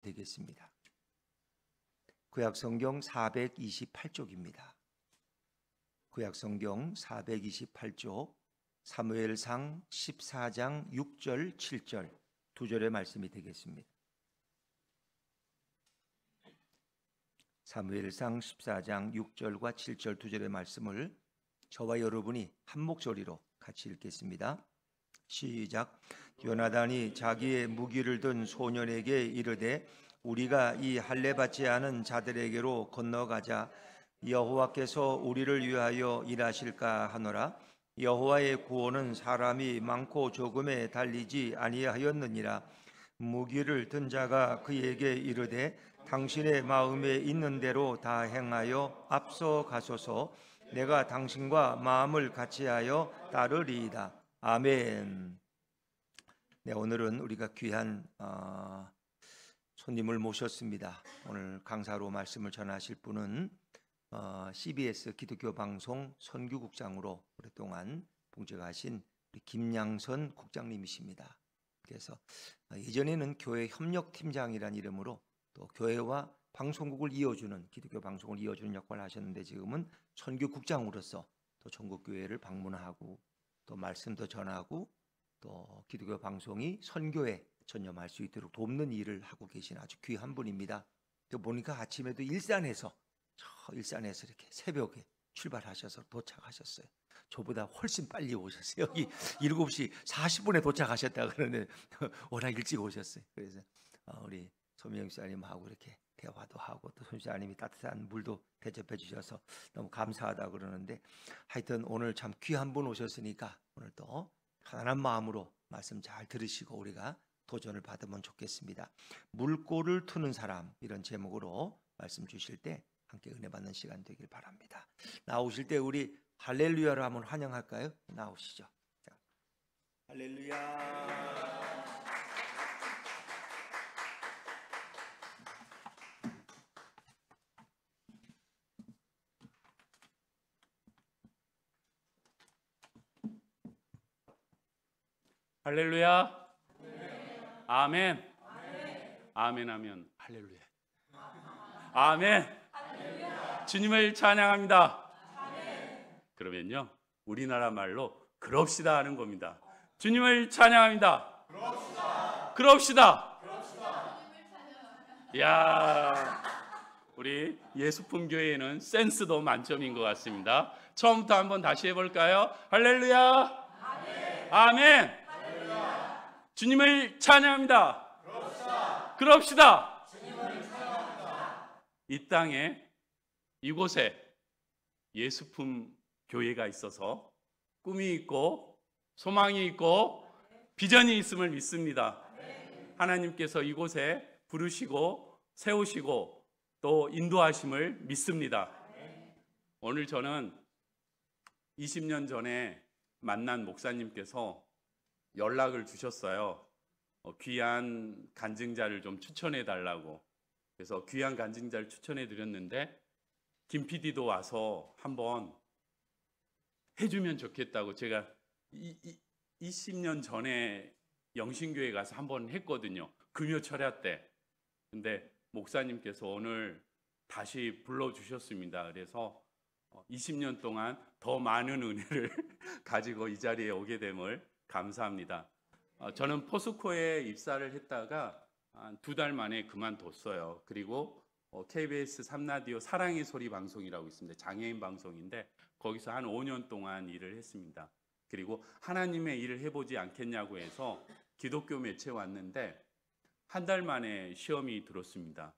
되겠습니다. 구약성경 428쪽입니다. 구약성경 428쪽 사무엘상 14장 6절 7절 두 절의 말씀이 되겠습니다. 사무엘상 14장 6절과 7절 두 절의 말씀을 저와 여러분이 한 목소리로 같이 읽겠습니다. 시작. 요나단이 자기의 무기를 든 소년에게 이르되 우리가 이 할례 받지 않은 자들에게로 건너가자. 여호와께서 우리를 위하여 일하실까 하노라. 여호와의 구원은 사람이 많고 적음에 달리지 아니하였느니라. 무기를 든 자가 그에게 이르되 당신의 마음에 있는 대로 다 행하여 앞서 가소서. 내가 당신과 마음을 같이하여 따르리이다. 아멘. 네, 오늘은 우리가 귀한 손님을 모셨습니다. 오늘 강사로 말씀을 전하실 분은 CBS 기독교 방송 선교국장으로 오랫동안 봉직하신 우리 김양선 국장님이십니다. 그래서 예전에는 교회 협력팀장이라는 이름으로 또 교회와 방송국을 이어주는 기독교 방송을 이어주는 역할을 하셨는데 지금은 선교국장으로서 또 전국 교회를 방문하고 또 말씀도 전하고 또 기독교 방송이 선교에 전념할 수 있도록 돕는 일을 하고 계신 아주 귀한 분입니다. 또 보니까 아침에도 일산에서 이렇게 새벽에 출발하셔서 도착하셨어요. 저보다 훨씬 빨리 오셨어요. 여기 7시 40분에 도착하셨다 그러는데 워낙 일찍 오셨어요. 그래서 우리 소미영 집사님하고 이렇게 대화도 하고 또 손 집사님이 따뜻한 물도 대접해 주셔서 너무 감사하다 그러는데 하여튼 오늘 참 귀한 분 오셨으니까 오늘 또 편안한 마음으로 말씀 잘 들으시고 우리가 도전을 받으면 좋겠습니다. 물꼬를 트는 사람 이런 제목으로 말씀 주실 때 함께 은혜 받는 시간 되길 바랍니다. 나오실 때 우리 할렐루야로 한번 환영할까요? 나오시죠. 자, 할렐루야. 할렐루야. 아멘. 아멘 하면 할렐루야. 아멘. 주님을 찬양합니다. 그러면요 우리나라 말로 그럽시다 하는 겁니다. 주님을 찬양합니다. 그럽시다. 이야, 우리 예수품 교회에는 센스도 만점인 것 같습니다. 처음부터 한번 다시 해볼까요? 할렐루야. 아멘. 주님을 찬양합니다. 그럽시다. 이 땅에 이곳에 예수품 교회가 있어서 꿈이 있고 소망이 있고 비전이 있음을 믿습니다. 하나님께서 이곳에 부르시고 세우시고 또 인도하심을 믿습니다. 오늘 저는 20년 전에 만난 목사님께서 연락을 주셨어요. 귀한 간증자를 좀 추천해 달라고. 그래서 귀한 간증자를 추천해 드렸는데 김 PD도 와서 한번 해주면 좋겠다고. 제가 20년 전에 영신교회 가서 한번 했거든요. 금요 철야 때. 근데 목사님께서 오늘 다시 불러주셨습니다. 그래서 20년 동안 더 많은 은혜를 가지고 이 자리에 오게 됨을 감사합니다. 저는 포스코에 입사를 했다가 한 2달 만에 그만뒀어요. 그리고 KBS 3라디오 사랑의 소리 방송이라고 있습니다. 장애인 방송인데 거기서 한 5년 동안 일을 했습니다. 그리고 하나님의 일을 해보지 않겠냐고 해서 기독교 매체에 왔는데 한 달 만에 시험이 들었습니다.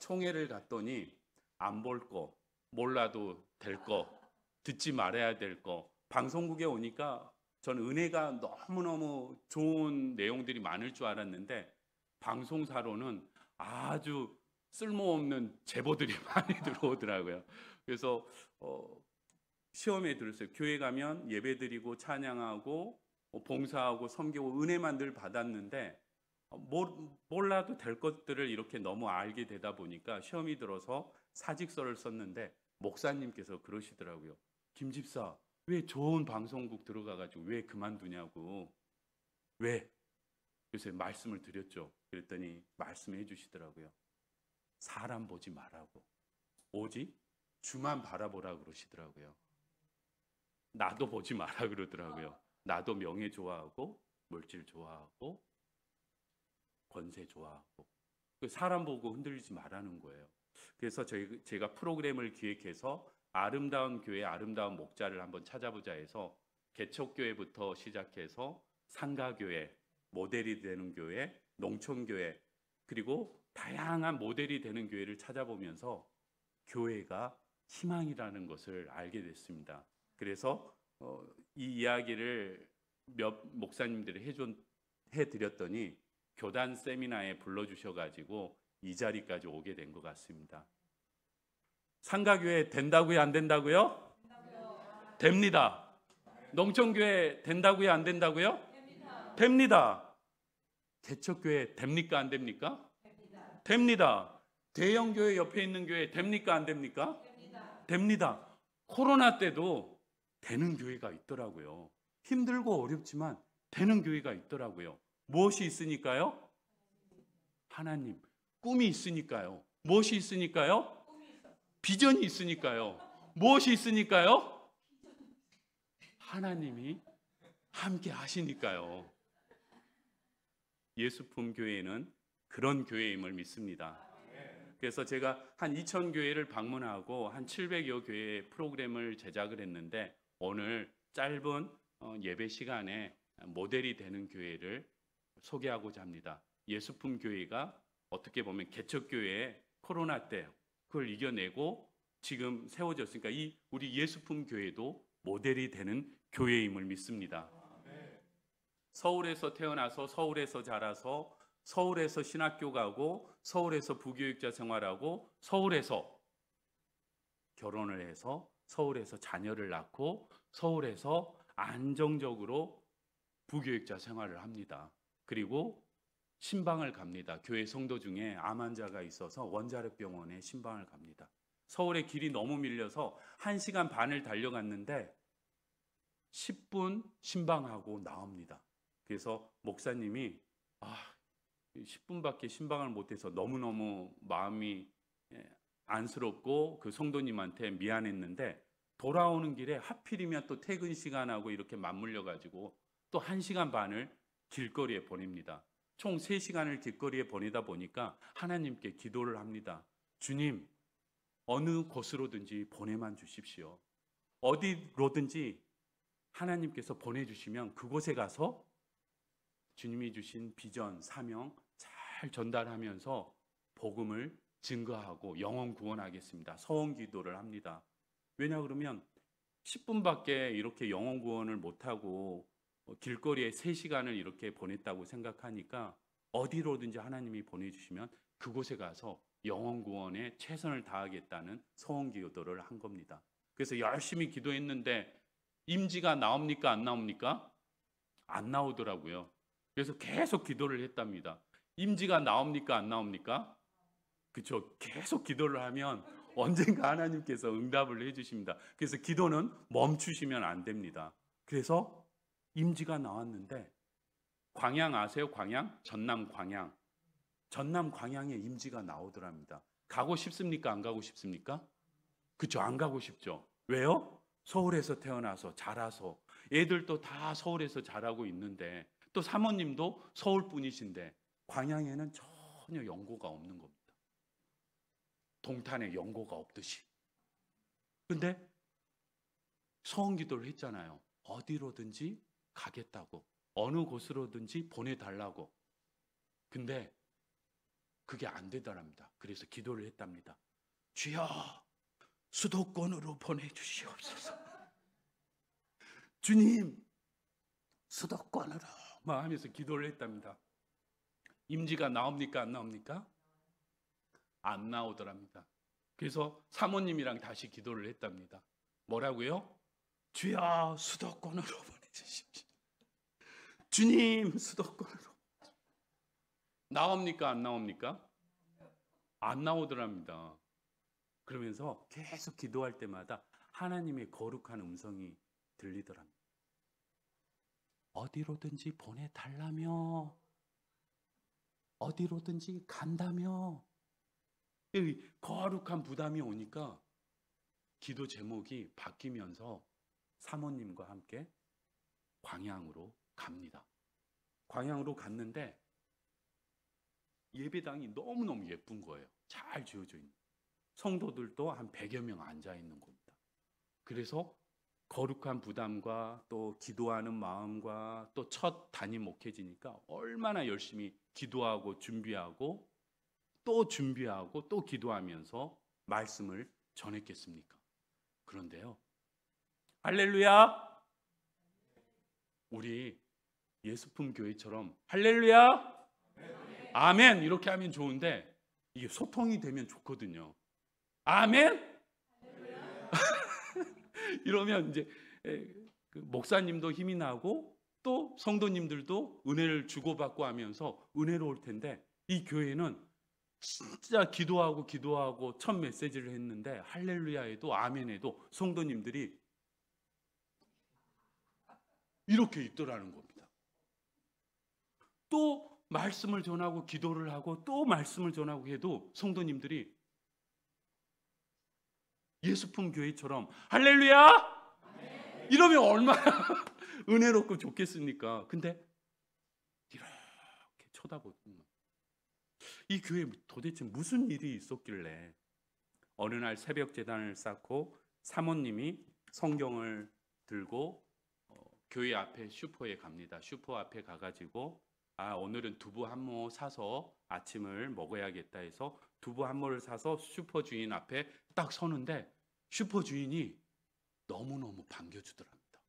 총회를 갔더니 안 볼 거, 몰라도 될 거, 듣지 말아야 될 거. 방송국에 오니까 저는 은혜가 너무너무 좋은 내용들이 많을 줄 알았는데 방송사로는 아주 쓸모없는 제보들이 많이 들어오더라고요. 그래서 시험에 들었어요. 교회 가면 예배드리고 찬양하고 봉사하고 섬기고 은혜만 늘 받았는데 몰라도 될 것들을 이렇게 너무 알게 되다 보니까 시험이 들어서 사직서를 썼는데 목사님께서 그러시더라고요. 김 집사, 왜 좋은 방송국 들어가가지고 왜 그만두냐고. 왜? 그래서 말씀을 드렸죠. 그랬더니 말씀해 주시더라고요. 사람 보지 말라고. 오직 주만 바라보라 그러시더라고요. 나도 보지 마라 그러더라고요. 나도 명예 좋아하고 물질 좋아하고 권세 좋아하고 사람 보고 흔들리지 말라는 거예요. 그래서 제가 프로그램을 기획해서 아름다운 교회, 아름다운 목자를 한번 찾아보자 해서 개척교회부터 시작해서 상가교회, 모델이 되는 교회, 농촌교회, 그리고 다양한 모델이 되는 교회를 찾아보면서 교회가 희망이라는 것을 알게 됐습니다. 그래서 이 이야기를 몇 목사님들이 해드렸더니 교단 세미나에 불러주셔가지고 이 자리까지 오게 된 것 같습니다. 상가교회 된다고요? 안 된다고요? 됩니다. 농촌교회 된다고요? 안 된다고요? 됩니다. 개척교회 됩니까? 안 됩니까? 됩니다. 대형교회 옆에 있는 교회 됩니까? 안 됩니까? 됩니다. 코로나 때도 되는 교회가 있더라고요. 힘들고 어렵지만 되는 교회가 있더라고요. 무엇이 있으니까요? 하나님. 꿈이 있으니까요. 무엇이 있으니까요? 비전이 있으니까요. 무엇이 있으니까요? 하나님이 함께 하시니까요. 예수품 교회는 그런 교회임을 믿습니다. 그래서 제가 한 2,000교회를 방문하고 한 700여 교회 프로그램을 제작을 했는데 오늘 짧은 예배 시간에 모델이 되는 교회를 소개하고자 합니다. 예수품 교회가 어떻게 보면 개척교회의 코로나 때 그걸 이겨내고 지금 세워졌으니까 이 우리 예수품 교회도 모델이 되는 교회임을 믿습니다. 서울에서 태어나서 서울에서 자라서 서울에서 신학교 가고 서울에서 부교육자 생활하고 서울에서 결혼을 해서 서울에서 자녀를 낳고 서울에서 안정적으로 부교육자 생활을 합니다. 그리고 신방을 갑니다. 교회 성도 중에 암 환자가 있어서 원자력병원에 신방을 갑니다. 서울에 길이 너무 밀려서 1시간 반을 달려갔는데 10분 신방하고 나옵니다. 그래서 목사님이 10분밖에 신방을 못해서 너무너무 마음이 안쓰럽고 그 성도님한테 미안했는데 돌아오는 길에 하필이면 또 퇴근 시간하고 이렇게 맞물려 가지고 또 1시간 반을 길거리에 보냅니다. 총 3시간을 길거리에 보내다 보니까 하나님께 기도를 합니다. 주님, 어느 곳으로든지 보내만 주십시오. 어디로든지 하나님께서 보내주시면 그곳에 가서 주님이 주신 비전, 사명 잘 전달하면서 복음을 증거하고 영혼 구원하겠습니다. 서원 기도를 합니다. 왜냐 그러면 10분밖에 이렇게 영혼 구원을 못하고 길거리에 3시간을 이렇게 보냈다고 생각하니까 어디로든지 하나님이 보내주시면 그곳에 가서 영혼 구원에 최선을 다하겠다는 서원 기도를 한 겁니다. 그래서 열심히 기도했는데 임지가 나옵니까? 안 나옵니까? 안 나오더라고요. 그래서 계속 기도를 했답니다. 임지가 나옵니까? 안 나옵니까? 그렇죠. 계속 기도를 하면 언젠가 하나님께서 응답을 해주십니다. 그래서 기도는 멈추시면 안 됩니다. 그래서 임지가 나왔는데 광양 아세요? 광양? 전남 광양. 전남 광양에 임지가 나오더랍니다. 가고 싶습니까? 안 가고 싶습니까? 그렇죠. 안 가고 싶죠. 왜요? 서울에서 태어나서 자라서 애들도 다 서울에서 자라고 있는데 또 사모님도 서울 분이신데 광양에는 전혀 연고가 없는 겁니다. 동탄에 연고가 없듯이. 근데 서원 기도를 했잖아요. 어디로든지 가겠다고. 어느 곳으로든지 보내달라고. 근데 그게 안 되더랍니다. 그래서 기도를 했답니다. 주여, 수도권으로 보내주시옵소서. 주님, 수도권으로 막 하면서 기도를 했답니다. 임지가 나옵니까? 안 나옵니까? 안 나오더랍니다. 그래서 사모님이랑 다시 기도를 했답니다. 뭐라고요? 주여, 수도권으로 보내주십시오. 주님, 수도권으로. 나옵니까? 안 나옵니까? 안 나오더랍니다. 그러면서 계속 기도할 때마다 하나님의 거룩한 음성이 들리더랍니다. 어디로든지 보내달라며 어디로든지 간다며. 이 거룩한 부담이 오니까 기도 제목이 바뀌면서 사모님과 함께 광양으로 갑니다. 광양으로 갔는데 예배당이 너무너무 예쁜 거예요. 잘 지어져 있는. 성도들도 한 100여 명 앉아 있는 겁니다. 그래서 거룩한 부담과 또 기도하는 마음과 또 첫 단임 목회지니까 얼마나 열심히 기도하고 준비하고 또 기도하면서 말씀을 전했겠습니까? 그런데요, 할렐루야! 우리 예수품 교회처럼 할렐루야! 아멘! 이렇게 하면 좋은데 이게 소통이 되면 좋거든요. 아멘! 이러면 이제 그 목사님도 힘이 나고 또 성도님들도 은혜를 주고받고 하면서 은혜로울 텐데, 이 교회는 진짜 기도하고 첫 메시지를 했는데 할렐루야에도 아멘에도 성도님들이 이렇게 있더라는 겁니다. 또 말씀을 전하고 기도를 하고 또 말씀을 전하고 해도 성도님들이 예수품 교회처럼 할렐루야! 이러면 얼마나 은혜롭고 좋겠습니까? 근데 이렇게 쳐다보는, 이 교회에 도대체 무슨 일이 있었길래 어느 날 새벽 제단을 쌓고 사모님이 성경을 들고 교회 앞에 슈퍼에 갑니다. 슈퍼 앞에 가가지고 오늘은 두부 한 모 사서 아침을 먹어야겠다 해서 두부 한 모를 사서 슈퍼 주인 앞에 딱 서는데 슈퍼 주인이 너무너무 반겨주더랍니다.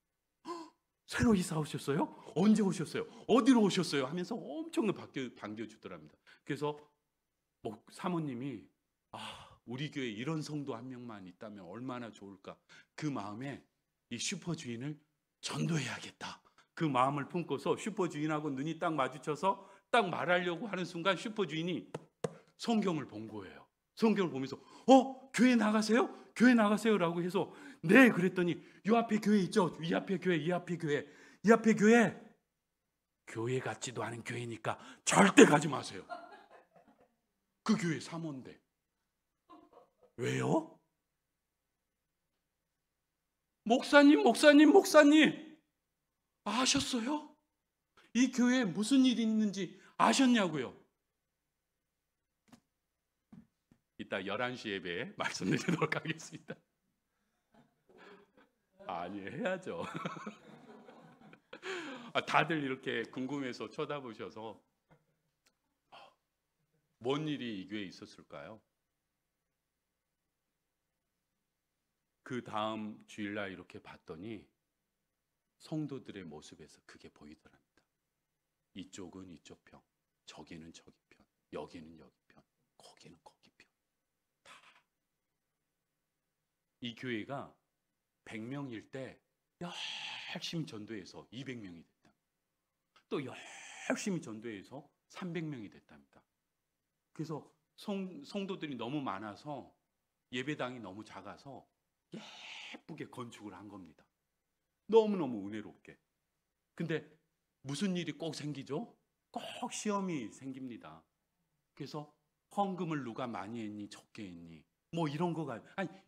새로 이사 오셨어요? 언제 오셨어요? 어디로 오셨어요? 하면서 엄청 반겨주더랍니다. 그래서 사모님이 우리 교회에 이런 성도 한 명만 있다면 얼마나 좋을까, 그 마음에 이 슈퍼 주인을 전도해야겠다, 그 마음을 품고서 슈퍼 주인하고 눈이 딱 마주쳐서 딱 말하려고 하는 순간 슈퍼 주인이 성경을 본 거예요. 성경을 보면서 교회 나가세요? 교회 나가세요? 라고 해서 네, 그랬더니 이 앞에 교회 있죠? 이 앞에 교회, 이 앞에 교회, 이 앞에 교회 같지도 않은 교회니까 절대 가지 마세요. 그 교회 사모인데. 왜요? 목사님 아셨어요? 이 교회에 무슨 일이 있는지 아셨냐고요? 이따 11시 예배에 말씀드리도록 하겠습니다. 아니, 해야죠. 다들 이렇게 궁금해서 쳐다보셔서 뭔 일이 이 교회에 있었을까요? 그 다음 주일날 이렇게 봤더니 성도들의 모습에서 그게 보이더랍니다. 이쪽은 이쪽 편, 저기는 저기 편, 여기는 여기 편, 거기는 거기 편. 다. 이 교회가 100명일 때 열심히 전도해서 200명이 됐다. 또 열심히 전도해서 300명이 됐답니다. 그래서 성도들이 너무 많아서 예배당이 너무 작아서 예쁘게 건축을 한 겁니다. 너무너무 은혜롭게. 근데 무슨 일이 꼭 생기죠? 꼭 시험이 생깁니다. 그래서 헌금을 누가 많이 했니 적게 했니 뭐 이런 거가,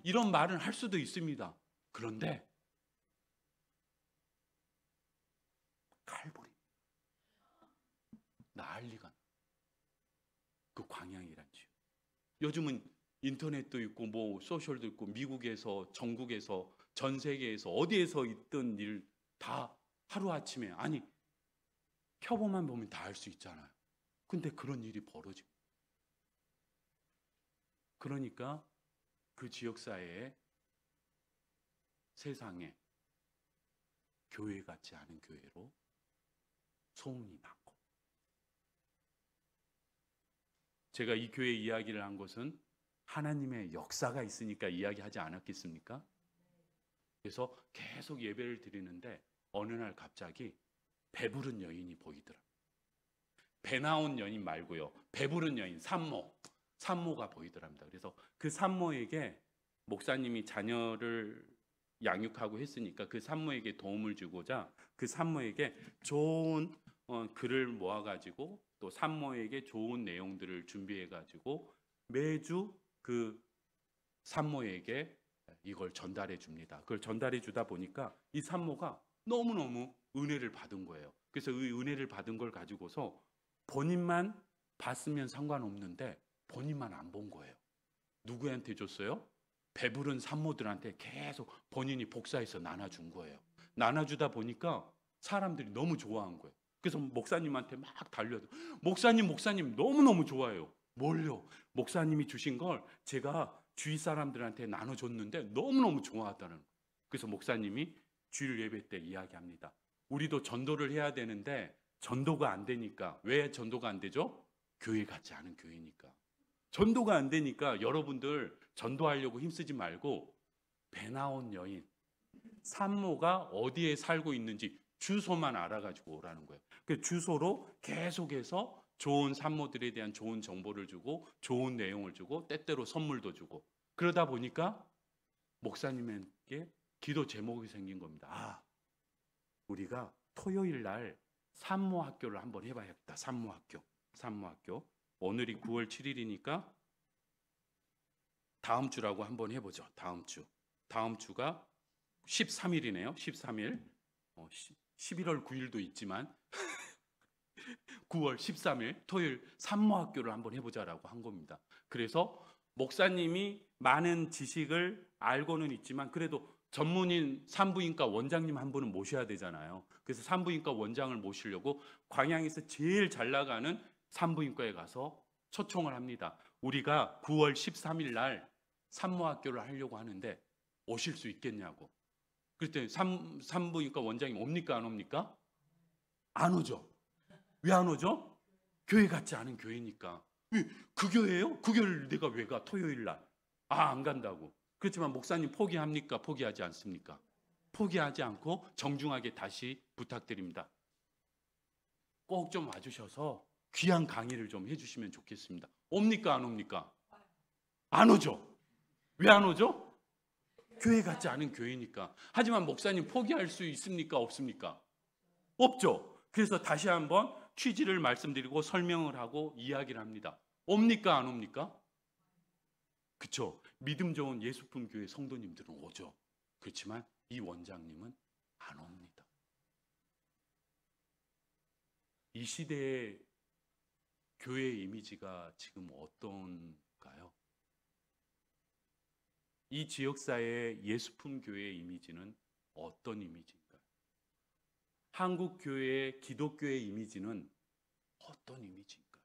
이런 말은 할 수도 있습니다. 그런데 칼부림, 난리가, 그 광양이란 지역. 요즘은 인터넷도 있고 뭐 소셜도 있고 미국에서 전국에서 전 세계에서 어디에서 있던 일 다 하루아침에, 표본만 보면 다 알 수 있잖아요. 근데 그런 일이 벌어지고, 그러니까 그 지역사회에, 세상에 교회 같지 않은 교회로 소문이 났고, 제가 이 교회 이야기를 한 것은 하나님의 역사가 있으니까 이야기하지 않았겠습니까? 그래서 계속 예배를 드리는데 어느 날 갑자기 배부른 여인이 보이더라. 배 나온 여인 말고요, 배부른 여인, 산모가 보이더랍니다. 그래서 그 산모에게 목사님이 자녀를 양육하고 했으니까 그 산모에게 도움을 주고자 그 산모에게 좋은 글을 모아가지고 또 산모에게 좋은 내용들을 준비해 가지고 매주 그 산모에게 이걸 전달해 줍니다. 그걸 전달해 주다 보니까 이 산모가 너무너무 은혜를 받은 거예요. 그래서 이 은혜를 받은 걸 가지고서 본인만 봤으면 상관없는데 본인만 안 본 거예요. 누구한테 줬어요? 배부른 산모들한테 계속 본인이 복사해서 나눠준 거예요. 나눠주다 보니까 사람들이 너무 좋아한 거예요. 그래서 목사님한테 막 달려도 목사님 너무너무 좋아요. 뭘요? 목사님이 주신 걸 제가 주위 사람들한테 나눠줬는데 너무너무 좋아하다는 거예요. 그래서 목사님이 주일 예배 때 이야기합니다. 우리도 전도를 해야 되는데 전도가 안 되니까. 왜 전도가 안 되죠? 교회 같지 않은 교회니까. 전도가 안 되니까 여러분들 전도하려고 힘쓰지 말고 배 나온 여인, 산모가 어디에 살고 있는지 주소만 알아가지고 오라는 거예요. 그 주소로 계속해서 좋은 산모들에 대한 좋은 정보를 주고 좋은 내용을 주고 때때로 선물도 주고 그러다 보니까 목사님에게 기도 제목이 생긴 겁니다. 아, 우리가 토요일 날 산모 학교를 한번 해봐야겠다. 산모 학교. 오늘이 9월 7일이니까 다음 주라고 한번 해보죠. 다음 주가 13일이네요. 13일. 11월 9일도 있지만 9월 13일 토요일 산모 학교를 한번 해보자라고 한 겁니다. 그래서 목사님이 많은 지식을 알고는 있지만 그래도 전문인 산부인과 원장님 한 분은 모셔야 되잖아요. 그래서 산부인과 원장을 모시려고 광양에서 제일 잘 나가는 산부인과에 가서 초청을 합니다. 우리가 9월 13일 날 산모학교를 하려고 하는데 오실 수 있겠냐고. 그랬더니 산부인과 원장님 옵니까 안 옵니까? 안 오죠. 왜 안 오죠? 교회 같지 않은 교회니까. 그 교회예요? 그 교회를 내가 왜 가? 토요일 날. 안 간다고. 그렇지만 목사님 포기합니까? 포기하지 않습니까? 포기하지 않고 정중하게 다시 부탁드립니다. 꼭 좀 와주셔서 귀한 강의를 좀 해주시면 좋겠습니다. 옵니까 안 옵니까? 안 오죠. 왜 안 오죠? 교회 같지 않은 교회니까. 하지만 목사님 포기할 수 있습니까? 없습니까? 없죠. 그래서 다시 한번 취지를 말씀드리고 설명을 하고 이야기를 합니다. 옵니까 안 옵니까? 그렇죠. 믿음 좋은 예수품 교회 성도님들은 오죠. 그렇지만 이 원장님은 안 옵니다. 이 시대의 교회 이미지가 지금 어떤가요? 이 지역사회의 예수품 교회의 이미지는 어떤 이미지인가요? 한국 교회의 기독교의 이미지는 어떤 이미지인가요?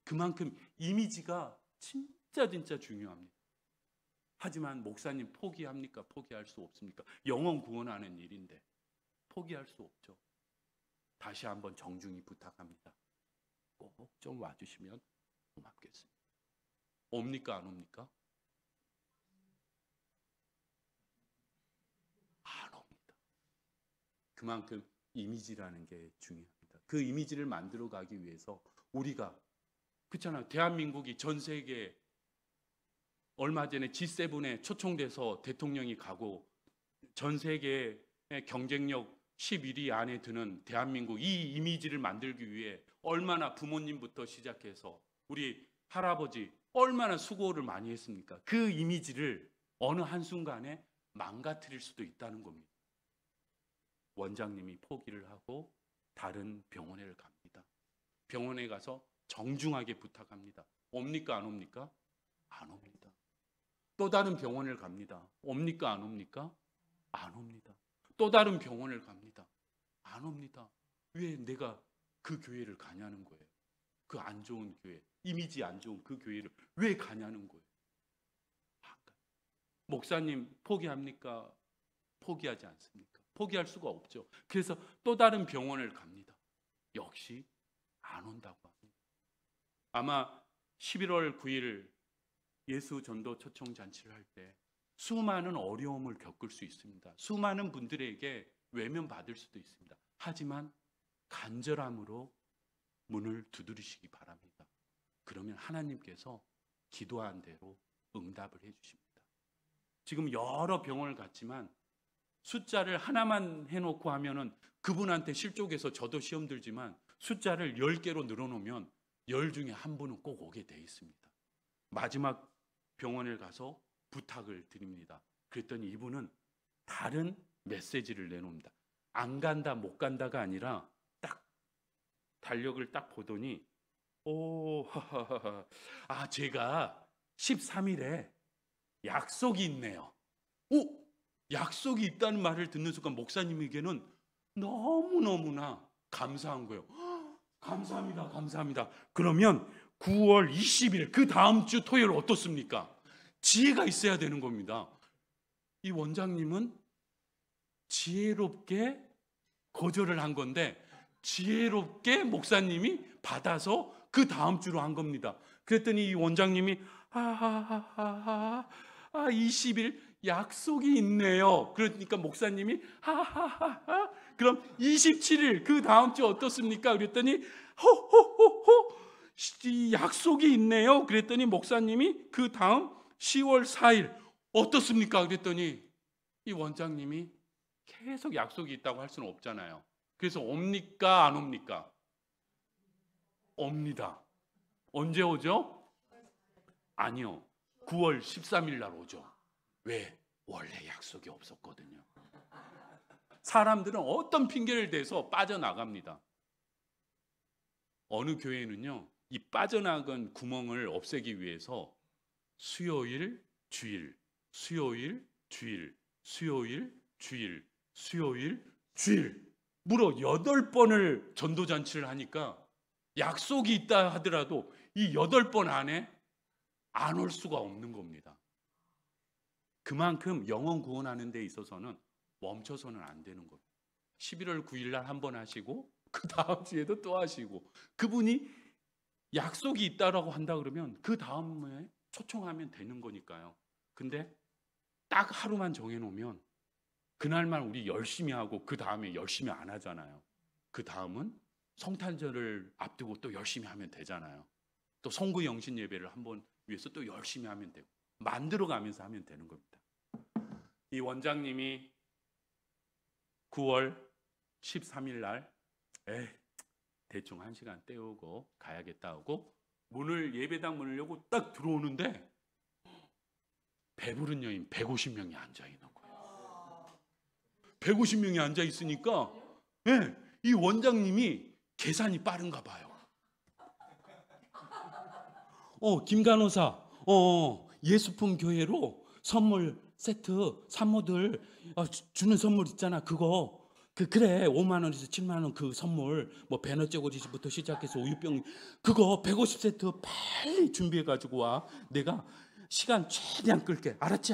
그만큼 이미지가 진짜 중요합니다. 하지만 목사님 포기합니까? 포기할 수 없습니까? 영혼 구원하는 일인데 포기할 수 없죠. 다시 한번 정중히 부탁합니다. 꼭 좀 와주시면 고맙겠습니다. 옵니까 안 옵니까? 안 옵니다. 그만큼 이미지라는 게 중요합니다. 그 이미지를 만들어 가기 위해서 우리가 그렇잖아요. 대한민국이 전 세계 얼마 전에 G7에 초청돼서 대통령이 가고 전 세계의 경쟁력 11위 안에 드는 대한민국 이 이미지를 만들기 위해 얼마나 부모님부터 시작해서 우리 할아버지 얼마나 수고를 많이 했습니까? 그 이미지를 어느 한순간에 망가뜨릴 수도 있다는 겁니다. 원장님이 포기를 하고 다른 병원에 갑니다. 병원에 가서 정중하게 부탁합니다. 옵니까 안 옵니까? 안 옵니다. 또 다른 병원을 갑니다. 옵니까 안 옵니까? 안 옵니다. 또 다른 병원을 갑니다. 안 옵니다. 왜 내가 그 교회를 가냐는 거예요. 그 안 좋은 교회, 이미지 안 좋은 그 교회를 왜 가냐는 거예요. 목사님 포기합니까? 포기하지 않습니까? 포기할 수가 없죠. 그래서 또 다른 병원을 갑니다. 역시 안 온다고 합니다. 아마 11월 9일 예수 전도 초청 잔치를 할 때 수많은 어려움을 겪을 수 있습니다. 수많은 분들에게 외면받을 수도 있습니다. 하지만 간절함으로 문을 두드리시기 바랍니다. 그러면 하나님께서 기도한 대로 응답을 해주십니다. 지금 여러 병원을 갔지만 숫자를 하나만 해놓고 하면은 그분한테 실족해서 저도 시험 들지만 숫자를 10개로 늘어놓으면 10 중에 한 분은 꼭 오게 돼 있습니다. 마지막 병원을 가서 부탁을 드립니다. 그랬더니 이분은 다른 메시지를 내놓습니다. 안 간다 못 간다가 아니라 딱 달력을 딱 보더니 제가 13일에 약속이 있네요. 약속이 있다는 말을 듣는 순간 목사님에게는 너무너무나 감사한 거예요. 감사합니다. 감사합니다. 그러면 9월 20일 그 다음 주 토요일 어떻습니까? 지혜가 있어야 되는 겁니다. 이 원장님은 지혜롭게 거절을 한 건데 지혜롭게 목사님이 받아서 그 다음 주로 한 겁니다. 그랬더니 이 원장님이 20일 약속이 있네요. 그러니까 목사님이 그럼 27일 그 다음 주 어떻습니까? 그랬더니 약속이 있네요. 그랬더니 목사님이 그 다음 10월 4일 어떻습니까? 그랬더니 이 원장님이 계속 약속이 있다고 할 수는 없잖아요. 그래서 옵니까? 안 옵니까? 옵니다. 언제 오죠? 아니요. 9월 13일 날 오죠. 왜? 원래 약속이 없었거든요. 사람들은 어떤 핑계를 대서 빠져나갑니다. 어느 교회는요, 이 빠져나간 구멍을 없애기 위해서 수요일, 주일, 수요일, 주일, 수요일, 주일, 수요일, 주일 무려 8번을 전도잔치를 하니까 약속이 있다 하더라도 이 8번 안에 안 올 수가 없는 겁니다. 그만큼 영혼 구원하는 데 있어서는 멈춰서는 안 되는 겁니다. 11월 9일 날 한 번 하시고 그 다음 주에도 또 하시고 그분이 약속이 있다라고 한다 그러면 그 다음에 초청하면 되는 거니까요. 근데 딱 하루만 정해놓으면 그날만 우리 열심히 하고 그 다음에 열심히 안 하잖아요. 그 다음은 성탄절을 앞두고 또 열심히 하면 되잖아요. 또 성구 영신 예배를 한번 위해서 또 열심히 하면 되고 만들어가면서 하면 되는 겁니다. 이 원장님이 9월 13일 날 대충 1시간 때우고 가야겠다 하고 예배당 문을 열고 딱 들어오는데 배부른 여인 150명이 앉아있는 거예요. 150명이 앉아있으니까 이 원장님이 계산이 빠른가 봐요. 김 간호사 예수품 교회로 선물 세트 산모들 주는 선물 있잖아. 그거 그래 5만 원에서 7만 원 그 선물 뭐 배너 쪼그리부터 시작해서 우유병 그거 150세트 빨리 준비해 가지고 와. 내가 시간 최대한 끌게. 알았지?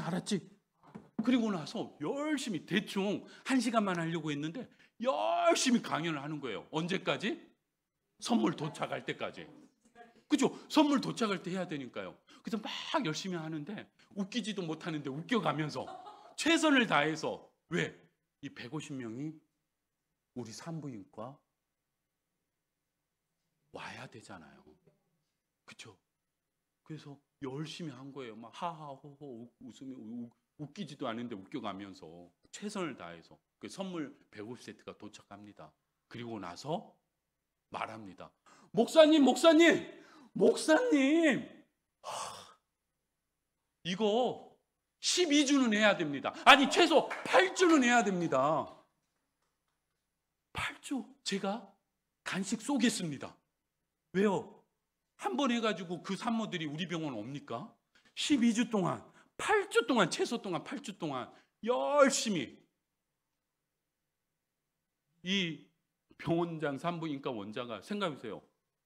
그리고 나서 열심히 대충 1시간만 하려고 했는데 열심히 강연을 하는 거예요. 언제까지? 선물 도착할 때까지. 그죠? 선물 도착할 때 해야 되니까요. 그래서 막 열심히 하는데 웃기지도 못하는데 웃겨가면서 최선을 다해서 왜? 이 150명이 우리 산부인과 와야 되잖아요. 그렇죠? 그래서 열심히 한 거예요. 막 하하호호 웃으며 웃기지도 않은데 웃겨가면서 최선을 다해서 그 선물 150세트가 도착합니다. 그리고 나서 말합니다. 목사님 이거 12주는 해야 됩니다. 아니 최소 8주는 해야 됩니다. 8주 제가 간식 쏘겠습니다. 왜요? 한 번 해가지고 그 산모들이 우리 병원 옵니까? 12주 동안 8주 동안 최소 동안 8주 동안 열심히 이 병원장 산부인과 원자가 생각해보세요.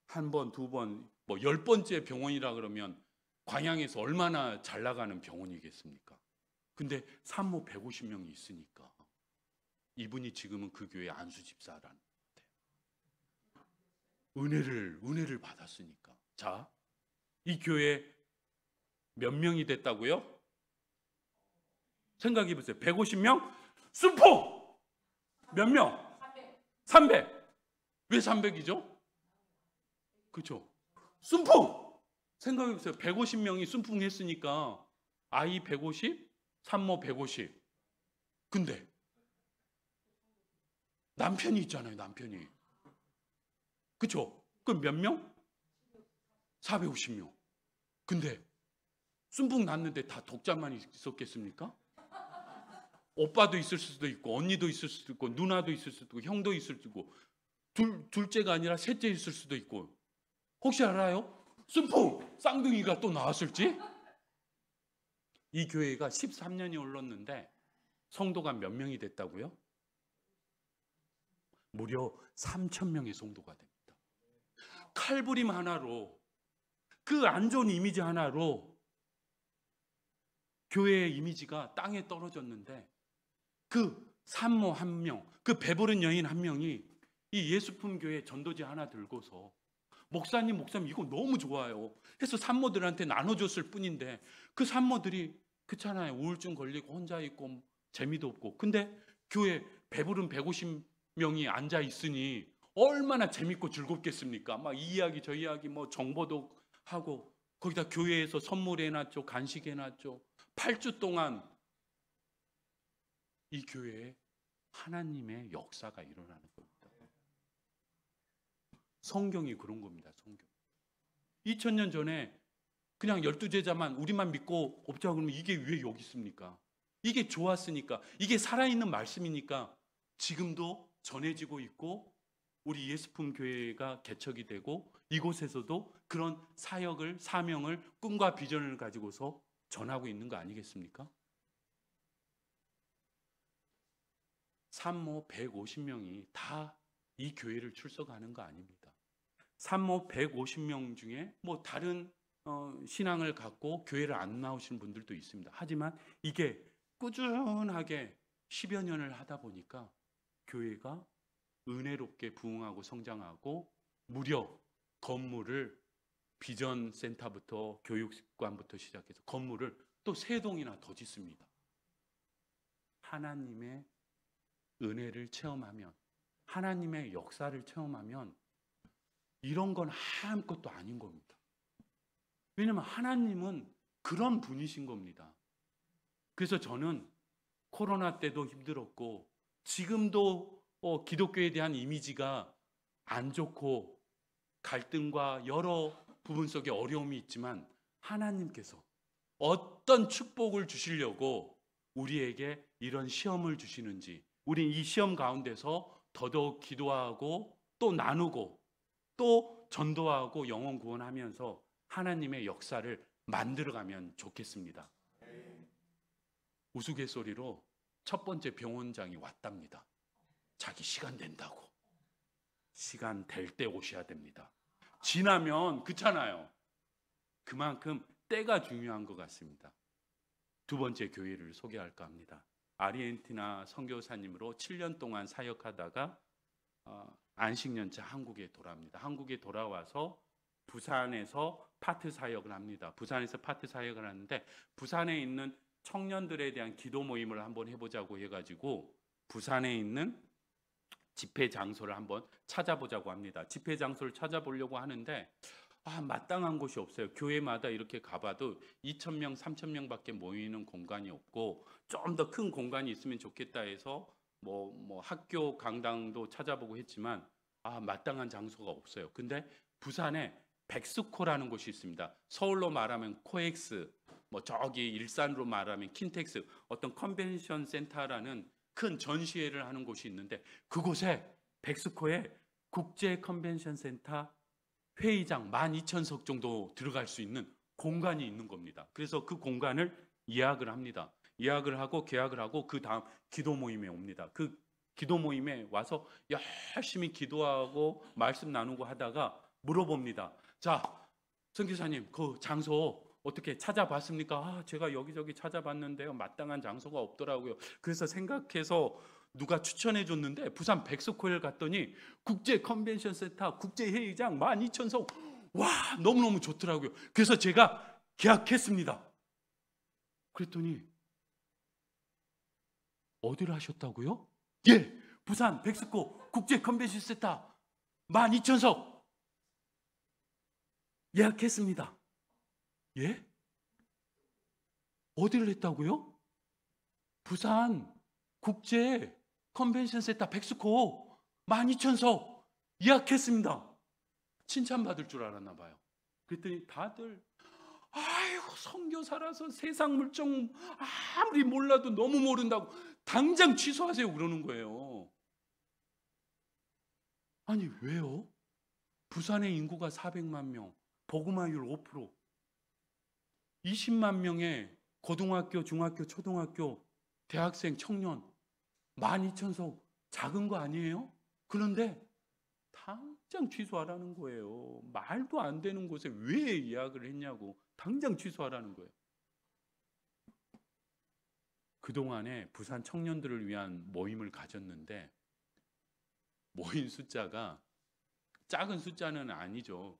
한 번, 두 번, 뭐 10번째 병원이라 그러면 광양에서 얼마나 잘 나가는 병원이겠습니까? 근데 산모 150명이 있으니까 이분이 지금은 그 교회 안수 집사라는 은혜를 받았으니까. 자, 이 교회 몇 명이 됐다고요? 생각해 보세요. 150명? 순풍! 몇 명? 300. 왜 300이죠? 그렇죠? 순풍! 생각해 보세요. 150명이 순풍했으니까 아이 150, 산모 150. 근데 남편이 있잖아요, 남편이. 그쵸? 그 몇 명? 450명. 근데 순풍 났는데 다 독자만 있었겠습니까? 오빠도 있을 수도 있고 언니도 있을 수도 있고 누나도 있을 수도 있고 형도 있을 수도 있고 둘째가 아니라 셋째 있을 수도 있고. 혹시 알아요? 순풍 쌍둥이가 또 나왔을지? 이 교회가 13년이 흘렀는데 성도가 몇 명이 됐다고요? 무려 3,000명의 성도가 됩니다. 칼부림 하나로, 그 안 좋은 이미지 하나로 교회의 이미지가 땅에 떨어졌는데, 그 산모 한 명, 그 배부른 여인 한 명이 이 예수품 교회 전도지 하나 들고서 목사님 이거 너무 좋아요 해서 산모들한테 나눠줬을 뿐인데, 그 산모들이 그렇잖아요, 우울증 걸리고 혼자 있고 재미도 없고. 근데 교회 배부른 150명이 앉아 있으니 얼마나 재밌고 즐겁겠습니까? 막 이 이야기 저 이야기 뭐 정보도 하고, 거기다 교회에서 선물해놨죠, 간식해놨죠. 8주 동안 이 교회에 하나님의 역사가 일어나는 겁니다. 성경이 그런 겁니다. 성경. 2000년 전에 그냥 12제자만 우리만 믿고 없자 그러면 이게 왜 여기 있습니까? 이게 좋았으니까, 이게 살아있는 말씀이니까 지금도 전해지고 있고, 우리 예수품 교회가 개척이 되고 이곳에서도 그런 사역을, 사명을, 꿈과 비전을 가지고서 전하고 있는 거 아니겠습니까? 산모 150명이 다 이 교회를 출석하는 거 아닙니다. 산모 150명 중에 뭐 다른 신앙을 갖고 교회를 안 나오시는 분들도 있습니다. 하지만 이게 꾸준하게 10여 년을 하다 보니까 교회가 은혜롭게 부흥하고 성장하고, 무려 건물을, 비전 센터부터 교육관부터 시작해서 건물을 또 3동이나 더 짓습니다. 하나님의 은혜를 체험하면, 하나님의 역사를 체험하면 이런 건 아무것도 아닌 겁니다. 왜냐하면 하나님은 그런 분이신 겁니다. 그래서 저는 코로나 때도 힘들었고 지금도 기독교에 대한 이미지가 안 좋고 갈등과 여러 부분 속에 어려움이 있지만, 하나님께서 어떤 축복을 주시려고 우리에게 이런 시험을 주시는지, 우리 이 시험 가운데서 더더욱 기도하고 또 나누고 또 전도하고 영혼 구원하면서 하나님의 역사를 만들어가면 좋겠습니다. 우스갯소리로 첫 번째 병원장이 왔답니다. 자기 시간 된다고. 시간 될 때 오셔야 됩니다. 지나면 그렇잖아요. 그만큼 때가 중요한 것 같습니다. 두 번째 교회를 소개할까 합니다. 아르헨티나 선교사님으로 7년 동안 사역하다가 안식년차 한국에 돌아옵니다. 한국에 돌아와서 부산에서 파트 사역을 합니다. 부산에서 파트 사역을 하는데, 부산에 있는 청년들에 대한 기도 모임을 한번 해보자고 해가지고 부산에 있는 집회 장소를 한번 찾아보자고 합니다. 집회 장소를 찾아보려고 하는데 마땅한 곳이 없어요. 교회마다 이렇게 가봐도 2,000명, 3,000명밖에 모이는 공간이 없고, 좀 더 큰 공간이 있으면 좋겠다 해서 뭐 학교 강당도 찾아보고 했지만 마땅한 장소가 없어요. 근데 부산에 백스코라는 곳이 있습니다. 서울로 말하면 코엑스, 뭐 저기 일산으로 말하면 킨텍스, 어떤 컨벤션 센터라는 큰 전시회를 하는 곳이 있는데, 그곳에 백스코에 국제 컨벤션 센터 회의장 12,000석 정도 들어갈 수 있는 공간이 있는 겁니다. 그래서 그 공간을 예약을 합니다. 예약을 하고 계약을 하고 그 다음 기도 모임에 옵니다. 그 기도 모임에 와서 열심히 기도하고 말씀 나누고 하다가 물어봅니다. 자, 선교사님, 그 장소 어떻게 찾아봤습니까? 제가 여기저기 찾아봤는데요, 마땅한 장소가 없더라고요. 그래서 생각해서 누가 추천해 줬는데 부산 백스코를 갔더니 국제 컨벤션 센터 국제 회의장 12,000석, 와, 너무너무 좋더라고요. 그래서 제가 계약했습니다. 그랬더니 어디를 하셨다고요? 예, 부산 백스코 국제 컨벤션 센터 12,000석 예약했습니다. 예? 어디를 했다고요? 부산 국제 컨벤션 센터 백스코 12,000석 예약했습니다. 칭찬받을 줄 알았나 봐요. 그랬더니 다들 아이고 선교사라서 세상 물정 아무리 몰라도 너무 모른다고 당장 취소하세요 그러는 거예요. 아니 왜요? 부산의 인구가 400만 명, 복음화율 5%, 20만 명의 고등학교, 중학교, 초등학교, 대학생, 청년 12,000석 작은 거 아니에요? 그런데 당장 취소하라는 거예요. 말도 안 되는 곳에 왜 예약을 했냐고 당장 취소하라는 거예요. 그동안에 부산 청년들을 위한 모임을 가졌는데 모인 숫자가 작은 숫자는 아니죠.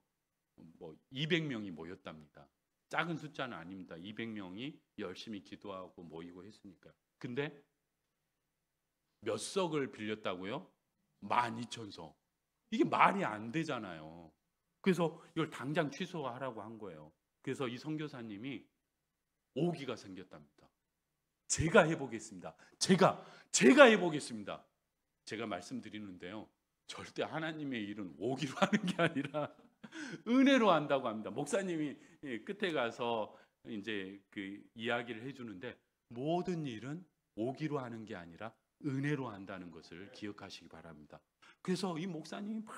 200명이 모였답니다. 작은 숫자는 아닙니다. 200명이 열심히 기도하고 모이고 했으니까. 근데 몇 석을 빌렸다고요? 12,000석. 이게 말이 안 되잖아요. 그래서 이걸 당장 취소하라고 한 거예요. 그래서 이 선교사님이 오기가 생겼답니다. 제가 해보겠습니다. 제가 해보겠습니다. 제가 말씀드리는데요. 절대 하나님의 일은 오기로 하는 게 아니라 은혜로 한다고 합니다. 목사님이 끝에 가서 이제 그 이야기를 해주는데 모든 일은 오기로 하는 게 아니라 은혜로 한다는 것을 기억하시기 바랍니다. 그래서 이 목사님이 막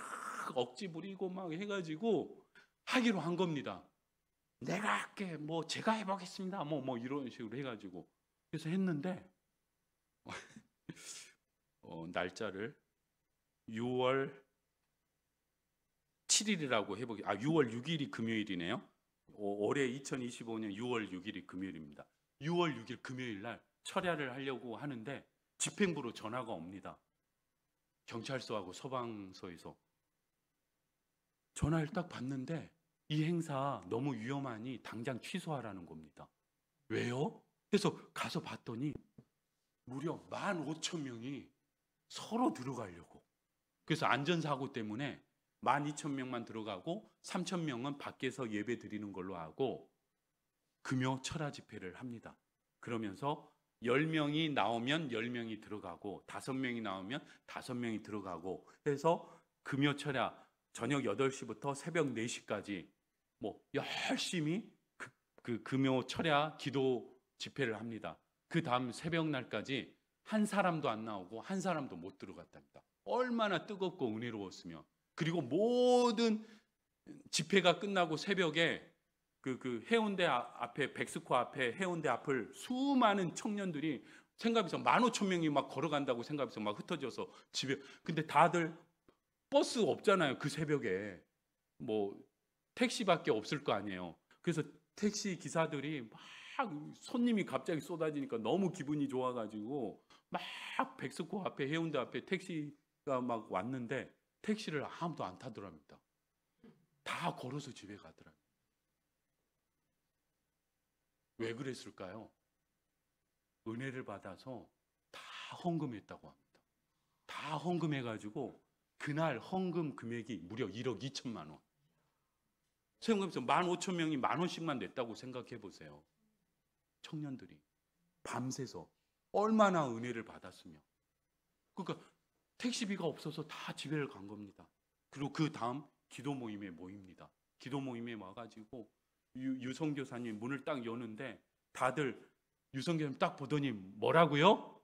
억지 부리고 막 해가지고 하기로 한 겁니다. 내가 할게, 제가 해보겠습니다. 이런 식으로 해가지고 그래서 했는데 날짜를 6월 7일이라고 해보기. 6월 6일이 금요일이네요. 올해 2025년 6월 6일이 금요일입니다. 6월 6일 금요일 날 철야를 하려고 하는데 집행부로 전화가 옵니다. 경찰서하고 소방서에서 전화를 딱 받는데 이 행사 너무 위험하니 당장 취소하라는 겁니다. 왜요? 그래서 가서 봤더니 무려 15,000명이 서로 들어가려고. 그래서 안전사고 때문에 12,000명만 들어가고 3,000명은 밖에서 예배 드리는 걸로 하고 금요 철야 집회를 합니다. 그러면서 10명이 나오면 10명이 들어가고 5명이 나오면 5명이 들어가고 해서 금요 철야 저녁 8시부터 새벽 4시까지 열심히 그 금요 철야 기도 집회를 합니다. 그 다음 새벽 날까지 한 사람도 안 나오고 한 사람도 못 들어갔답니다. 얼마나 뜨겁고 은혜로웠으면. 그리고 모든 집회가 끝나고 새벽에 그 해운대 앞에 백스코 앞에 해운대 앞을 수많은 청년들이 생각해서 15,000명이 막 걸어간다고 생각해서 막 흩어져서 집에. 근데 다들 버스 없잖아요. 그 새벽에 택시밖에 없을 거 아니에요. 그래서 택시 기사들이 막 손님이 갑자기 쏟아지니까 너무 기분이 좋아가지고 막 백스코 앞에 해운대 앞에 택시가 막 왔는데 택시를 아무도 안 타더랍니다. 다 걸어서 집에 가더랍니다. 왜 그랬을까요? 은혜를 받아서 다 헌금했다고 합니다. 다 헌금해가지고 그날 헌금 금액이 무려 1억 2천만 원. 생각해보세요. 15,000명이 10,000원씩만 냈다고 생각해 보세요. 청년들이 밤새서 얼마나 은혜를 받았으며. 그러니까 택시비가 없어서 다 집에를 간 겁니다. 그리고 그 다음 기도 모임에 모입니다. 기도 모임에 와가지고 유성교사님 문을 딱 여는데 다들 유성교사님 딱 보더니 뭐라고요?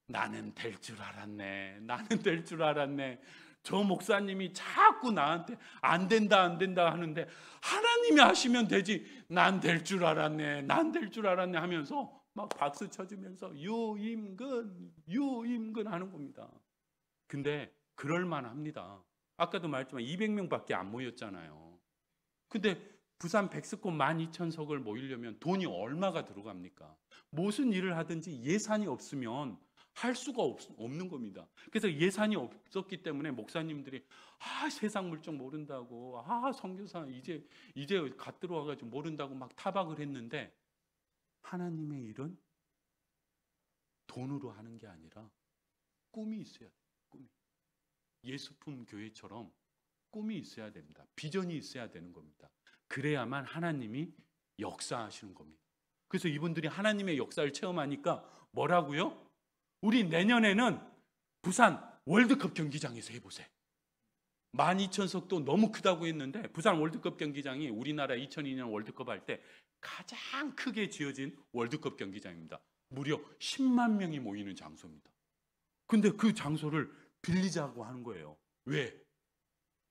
나는 될 줄 알았네. 나는 될 줄 알았네. 저 목사님이 자꾸 나한테 안 된다 하는데 하나님이 하시면 되지. 난 될 줄 알았네. 난 될 줄 알았네 하면서 막 박수 쳐주면서 유임근 하는 겁니다. 근데 그럴만합니다. 아까도 말했지만 200명밖에 안 모였잖아요. 근데 부산 백스코 12,000석을 모이려면 돈이 얼마가 들어갑니까? 무슨 일을 하든지 예산이 없으면 할 수가 없는 겁니다. 그래서 예산이 없었기 때문에 목사님들이 세상 물정 모른다고 선교사 이제 갓 들어와가지고 모른다고 막 타박을 했는데 하나님의 일은 돈으로 하는 게 아니라 꿈이 있어야 돼요. 꿈이. 예수품 교회처럼 꿈이 있어야 됩니다. 비전이 있어야 되는 겁니다. 그래야만 하나님이 역사하시는 겁니다. 그래서 이분들이 하나님의 역사를 체험하니까 뭐라고요? 우리 내년에는 부산 월드컵 경기장에서 해보세요. 12,000석도 너무 크다고 했는데 부산 월드컵 경기장이 우리나라 2002년 월드컵 할 때 가장 크게 지어진 월드컵 경기장입니다. 무려 10만 명이 모이는 장소입니다. 근데 그 장소를 빌리자고 하는 거예요. 왜?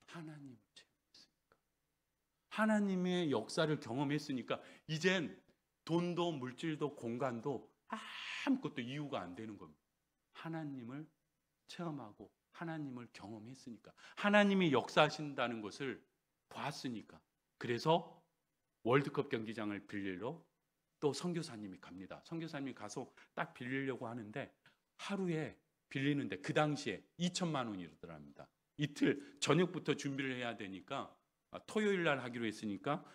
하나님을 체험했으니까. 하나님의 역사를 경험했으니까 이젠 돈도 물질도 공간도 아무것도 이유가 안 되는 겁니다. 하나님을 체험하고 하나님을 경험했으니까, 하나님이 역사하신다는 것을 봤으니까. 그래서 월드컵 경기장을 빌리러 또 선교사님이 갑니다. 선교사님이 가서 딱 빌리려고 하는데 하루에 빌리는데 그 당시에 2천만 원이 들어갑니다. 이틀 저녁부터 준비를 해야 되니까 토요일 날 하기로 했으니까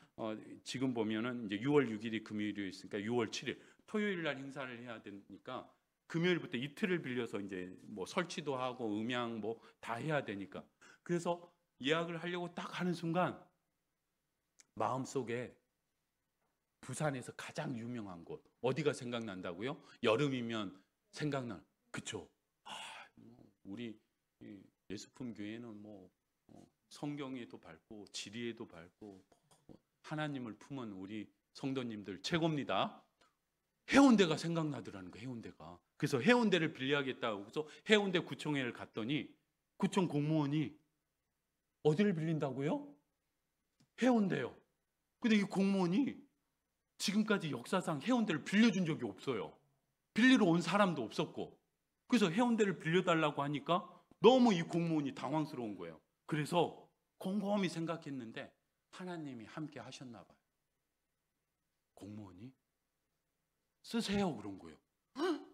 지금 보면은 이제 6월 6일이 금요일이었으니까 6월 7일 토요일 날 행사를 해야 되니까 금요일부터 이틀을 빌려서 이제 뭐 설치도 하고 음향 뭐 다 해야 되니까, 그래서 예약을 하려고 딱 하는 순간 마음속에 부산에서 가장 유명한 곳 어디가 생각난다고요? 여름이면 생각나. 그쵸? 우리 예수품 교회는 뭐 성경에도 밝고 지리에도 밝고 하나님을 품은 우리 성도님들 최고입니다. 해운대가 생각나더라는 거예요. 해운대가. 그래서 해운대를 빌려야겠다고 해서 해운대 구청회를 갔더니 구청 공무원이 어디를 빌린다고요? 해운대요. 근데 이 공무원이 지금까지 역사상 해운대를 빌려준 적이 없어요. 빌리러 온 사람도 없었고. 그래서 해운대를 빌려달라고 하니까 너무 이 공무원이 당황스러운 거예요. 그래서 곰곰이 생각했는데 하나님이 함께 하셨나 봐요. 공무원이 쓰세요 그런 거예요.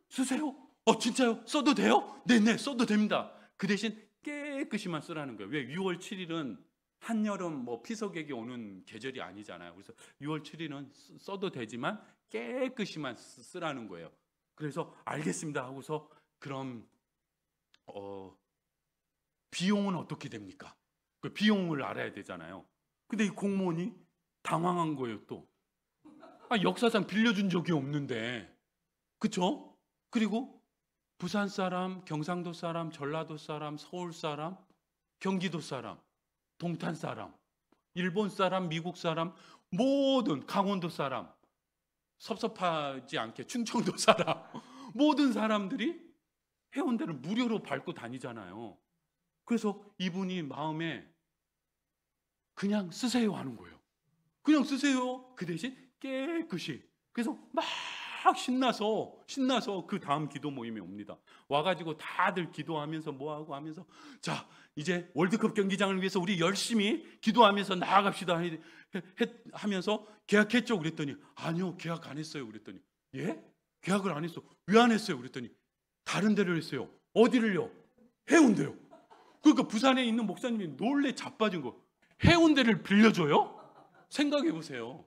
쓰세요? 진짜요? 써도 돼요? 네네, 써도 됩니다. 그 대신 깨끗이만 쓰라는 거예요. 왜? 6월 7일은 한여름 뭐 피서객이 오는 계절이 아니잖아요. 그래서 6월 7일은 써도 되지만 깨끗이만 쓰라는 거예요. 그래서 알겠습니다 하고서 그럼 비용은 어떻게 됩니까? 그 비용을 알아야 되잖아요. 근데 이 공무원이 당황한 거예요. 또 역사상 빌려준 적이 없는데, 그쵸? 그리고 부산 사람, 경상도 사람, 전라도 사람, 서울 사람, 경기도 사람, 동탄 사람, 일본 사람, 미국 사람, 모든 강원도 사람, 섭섭하지 않게 충청도 사람, 모든 사람들이 해운대를 무료로 밟고 다니잖아요. 그래서 이분이 마음에 그냥 쓰세요 하는 거예요. 그냥 쓰세요. 그 대신 깨끗이. 그래서 막 신나서 그 다음 기도 모임에 옵니다. 와가지고 다들 기도하면서 뭐하고 하면서 자 이제 월드컵 경기장을 위해서 우리 열심히 기도하면서 나아갑시다 하면서 계약했죠. 그랬더니 아니요, 계약 안 했어요. 그랬더니 예? 계약을 안 했어. 왜 안 했어요? 그랬더니 다른 데를 했어요. 어디를요? 해운대요. 그러니까 부산에 있는 목사님이 놀래 자빠진 거. 해운대를 빌려줘요? 생각해 보세요.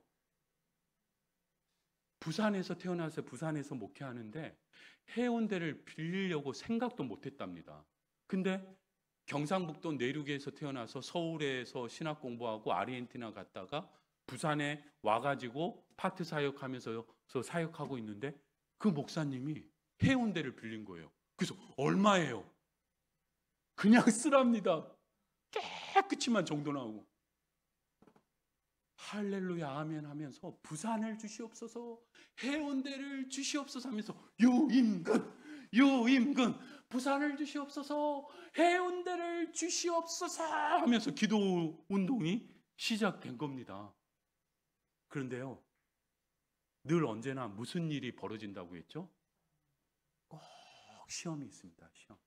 부산에서 태어나서 부산에서 목회하는데 해운대를 빌리려고 생각도 못했답니다. 근데 경상북도 내륙에서 태어나서 서울에서 신학 공부하고 아르헨티나 갔다가 부산에 와가지고 파트 사역하면서 사역하고 있는데 그 목사님이 해운대를 빌린 거예요. 그래서 얼마예요? 그냥 쓰랍니다. 깨끗이만 정도 나오고. 할렐루야 아멘 하면서 부산을 주시옵소서, 해운대를 주시옵소서 하면서 유임근 부산을 주시옵소서, 해운대를 주시옵소서 하면서 기도 운동이 시작된 겁니다. 그런데요, 늘 언제나 무슨 일이 벌어진다고 했죠? 꼭 시험이 있습니다. 시험.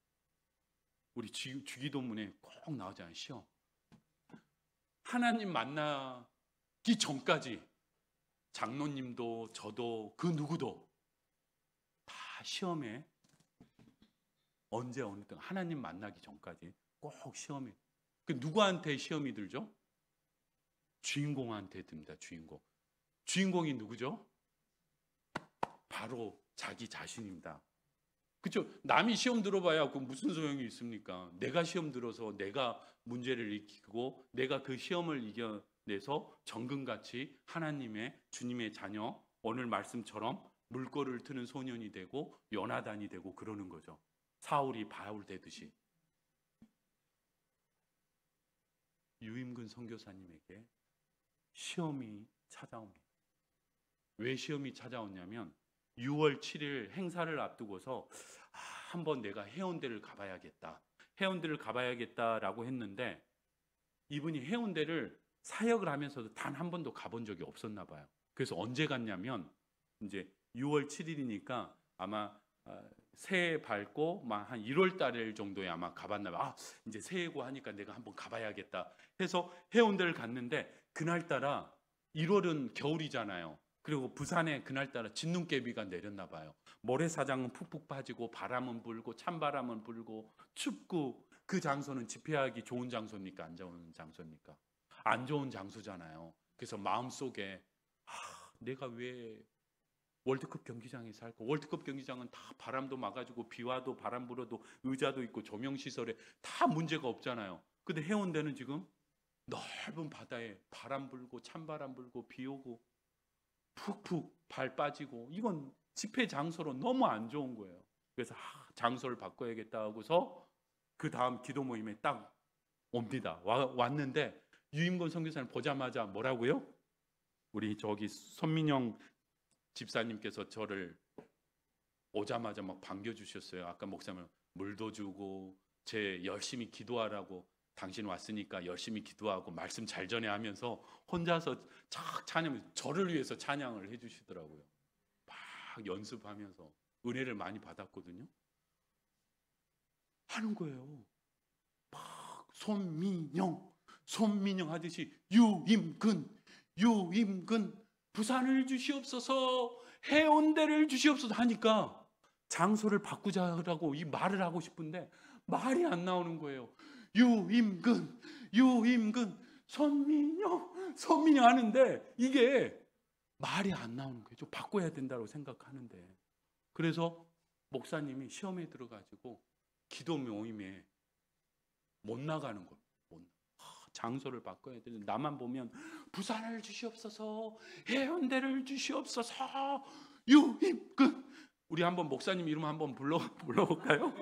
우리 주기도문에 꼭 나오잖아요. 시험. 하나님 만나기 전까지 장로님도 저도 그 누구도 다 시험에 언제 어느 때 하나님 만나기 전까지 꼭 시험에. 그 누구한테 시험이 들죠? 주인공한테 듭니다. 주인공이 누구죠? 바로 자기 자신입니다. 그렇죠? 남이 시험 들어봐야 그 무슨 소용이 있습니까? 내가 시험 들어서 내가 문제를 익히고 내가 그 시험을 이겨내서 정금같이 하나님의 주님의 자녀, 오늘 말씀처럼 물꼬를 트는 소년이 되고 요나단이 되고 그러는 거죠. 사울이 바울 되듯이. 유임근 선교사님에게 시험이 찾아옵니다. 왜 시험이 찾아왔냐면 6월 7일 행사를 앞두고서 한번 내가 해운대를 가봐야겠다. 해운대를 가봐야겠다라고 했는데 이분이 해운대를 사역을 하면서도 단 한 번도 가본 적이 없었나 봐요. 그래서 언제 갔냐면 이제 6월 7일이니까 아마 새해 밝고 막 한 1월 달 정도에 아마 가봤나 봐요. 이제 새해고 하니까 내가 한번 가봐야겠다 해서 해운대를 갔는데 그날따라 1월은 겨울이잖아요. 그리고 부산에 그날따라 진눈깨비가 내렸나 봐요. 모래사장은 푹푹 빠지고 바람은 불고 찬바람은 불고 춥고 그 장소는 집회하기 좋은 장소입니까? 안 좋은 장소입니까? 안 좋은 장소잖아요. 그래서 마음속에 내가 왜 월드컵 경기장에 살고 월드컵 경기장은 다 바람도 막아주고 비 와도 바람 불어도 의자도 있고 조명시설에 다 문제가 없잖아요. 근데 해운대는 지금 넓은 바다에 바람 불고 찬바람 불고 비 오고 푹푹 발 빠지고 이건 집회 장소로 너무 안 좋은 거예요. 그래서 장소를 바꿔야겠다 하고서 그 다음 기도 모임에 딱 옵니다. 왔는데 유임근 선교사님 보자마자 뭐라고요? 우리 저기 손민영 집사님께서 저를 오자마자 막 반겨주셨어요. 아까 목사님 물도 주고 제 열심히 기도하라고 당신 왔으니까 열심히 기도하고 말씀 잘 전해 하면서 혼자서 착 찬양, 저를 위해서 찬양을 해주시더라고요. 막 연습하면서 은혜를 많이 받았거든요. 하는 거예요. 막 손민영 하듯이 유임근 부산을 주시옵소서 해운대를 주시옵소서 하니까 장소를 바꾸자라고 이 말을 하고 싶은데 말이 안 나오는 거예요. 유임근 손민영 하는데 이게 말이 안 나오는 거예요. 좀 바꿔야 된다고 생각하는데 그래서 목사님이 시험에 들어가지고 기도 모임에 못 나가는 거예요. 장소를 바꿔야 되는데 나만 보면 부산을 주시옵소서 해운대를 주시옵소서 유임근 우리 한번 목사님 이름 한번 불러볼까요?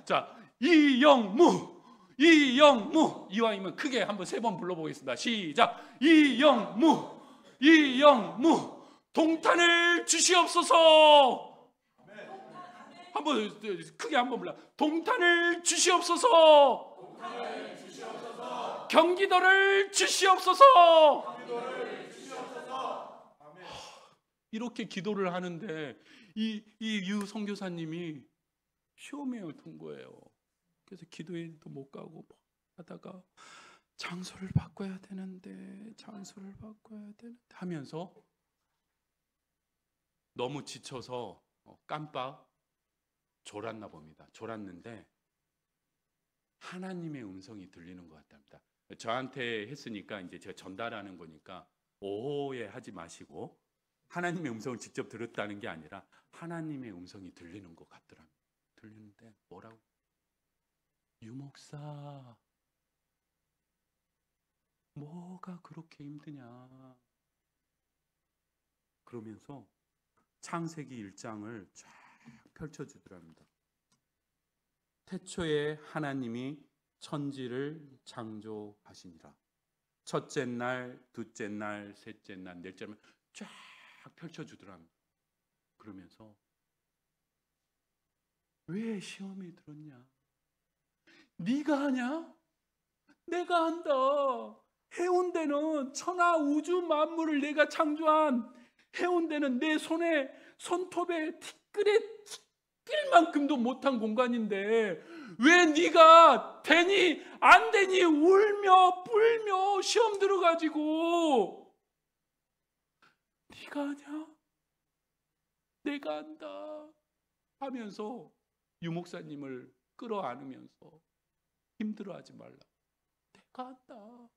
자 이영무 이왕이면 크게 한번 3번 불러보겠습니다. 시작. 이영무 동탄을 주시옵소서. 한번 크게 한번 불러. 동탄을 주시옵소서. 경기도를 주시옵소서. 이렇게 기도를 하는데 이 유 선교사님이 시험에 든 거예요. 그래서 기도회도 못 가고 하다가 장소를 바꿔야 되는데 하면서 너무 지쳐서 깜빡 졸았나 봅니다. 졸았는데 하나님의 음성이 들리는 것 같답니다. 저한테 했으니까 이제 제가 전달하는 거니까 오해하지 마시고 하나님의 음성을 직접 들었다는 게 아니라 하나님의 음성이 들리는 것 같더랍니다. 들리는데 뭐라고? 유목사 뭐가 그렇게 힘드냐 그러면서 창세기 1장을 쫙 펼쳐주더랍니다. 태초에 하나님이 천지를 창조하시니라. 첫째 날, 둘째 날, 셋째 날, 넷째 날 쫙 펼쳐주더랍니다. 그러면서 왜 시험에 들었냐? 네가 하냐? 내가 한다. 해운대는 천하 우주 만물을 내가 창조한 해운대는 내 손톱에 티끌 만큼도 못한 공간인데 왜 네가 되니 안 되니 울며 불며 시험 들어가지고 네가 하냐? 내가 한다 하면서 유목사님을 끌어안으면서 힘들어하지 말라. 내가 한다.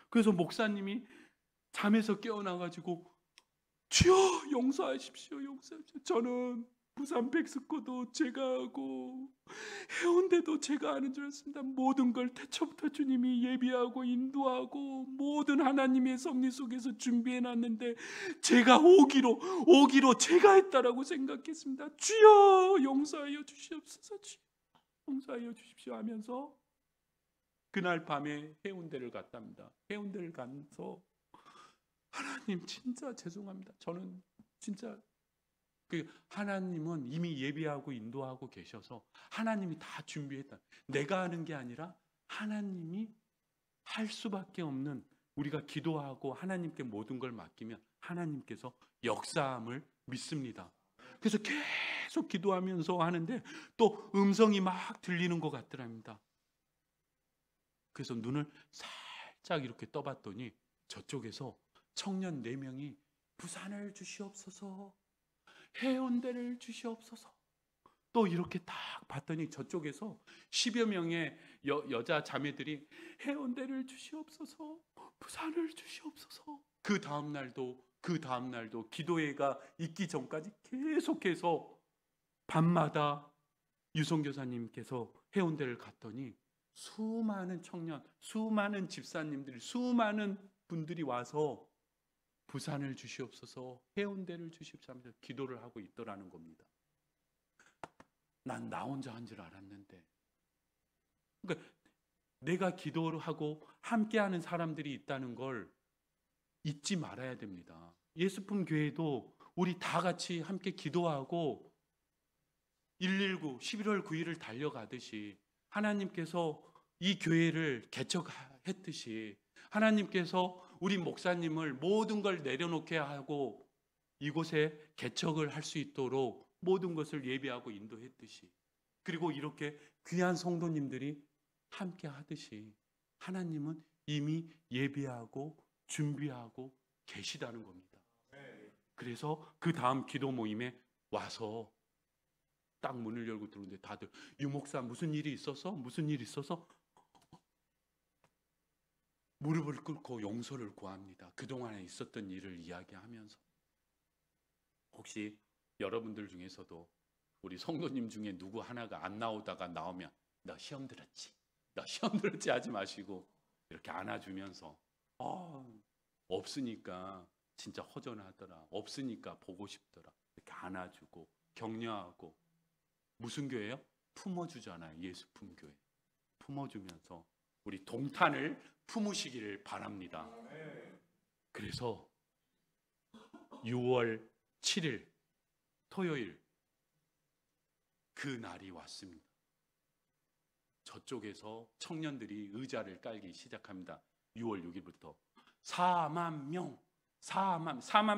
그래서 목사님이 잠에서 깨어나가지고 주여 용서하십시오. 저는 부산 백스코도 제가 하고 해운대도 제가 하는 줄 알았습니다. 모든 걸 태초부터 주님이 예비하고 인도하고 모든 하나님의 섭리 속에서 준비해놨는데 제가 오기로 제가 했다라고 생각했습니다. 주여 용서하여 주시옵소서. 주여 용서하여 주십시오 하면서 그날 밤에 해운대를 갔답니다. 해운대를 가서 하나님 진짜 죄송합니다. 저는 진짜 하나님은 이미 예비하고 인도하고 계셔서 하나님이 다 준비했다. 내가 하는 게 아니라 하나님이 할 수밖에 없는, 우리가 기도하고 하나님께 모든 걸 맡기면 하나님께서 역사함을 믿습니다. 그래서 계속 기도하면서 하는데 또 음성이 막 들리는 것 같더랍니다. 그래서 눈을 살짝 이렇게 떠봤더니 저쪽에서 청년 4명이 부산을 주시옵소서, 해운대를 주시옵소서, 또 이렇게 딱 봤더니 저쪽에서 10여 명의 여자 자매들이 해운대를 주시옵소서, 부산을 주시옵소서. 그 다음 날도 기도회가 있기 전까지 계속해서 밤마다 유성교사님께서 해운대를 갔더니 수많은 청년, 수많은 집사님들이, 수많은 분들이 와서 부산을 주시옵소서, 해운대를 주시옵소서 하면서 기도를 하고 있더라는 겁니다. 난 나 혼자 한 줄 알았는데, 그러니까 내가 기도를 하고 함께하는 사람들이 있다는 걸 잊지 말아야 됩니다. 예수품 교회도 우리 다 같이 함께 기도하고 119 11월 9일을 달려가듯이 하나님께서 이 교회를 개척했듯이 하나님께서 우리 목사님을 모든 걸 내려놓게 하고 이곳에 개척을 할 수 있도록 모든 것을 예비하고 인도했듯이, 그리고 이렇게 귀한 성도님들이 함께 하듯이 하나님은 이미 예비하고 준비하고 계시다는 겁니다. 그래서 그 다음 기도 모임에 와서 딱 문을 열고 들어오는데 다들 유목사 무슨 일이 있어서 무릎을 꿇고 용서를 구합니다. 그동안에 있었던 일을 이야기하면서. 혹시 여러분들 중에서도 우리 성도님 중에 누구 하나가 안 나오다가 나오면 너 시험 들었지 하지 마시고 이렇게 안아주면서 없으니까 진짜 허전하더라, 없으니까 보고 싶더라, 이렇게 안아주고 격려하고. 무슨 교회요? 품어주잖아요. 예수품 교회. 품어주면서 우리 동탄을 품으시기를 바랍니다. 그래서 6월 7일 토요일 그 날이 왔습니다. 저쪽에서 청년들이 의자를 깔기 시작합니다. 6월 6일부터 4만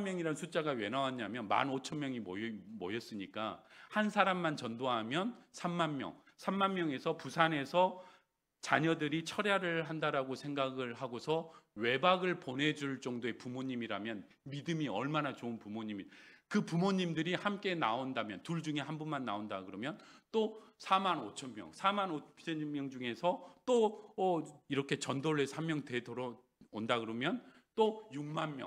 명이라는 숫자가 왜 나왔냐면 15,000명이 모였으니까 한 사람만 전도하면 3만 명, 3만 명에서 부산에서 자녀들이 철야를 한다라고 생각을 하고서 외박을 보내줄 정도의 부모님이라면 믿음이 얼마나 좋은 부모님이, 그 부모님들이 함께 나온다면, 둘 중에 한 분만 나온다 그러면 또 45,000명, 45,000명 중에서 또 이렇게 전도를 해서 1명 되도록 온다 그러면 또 6만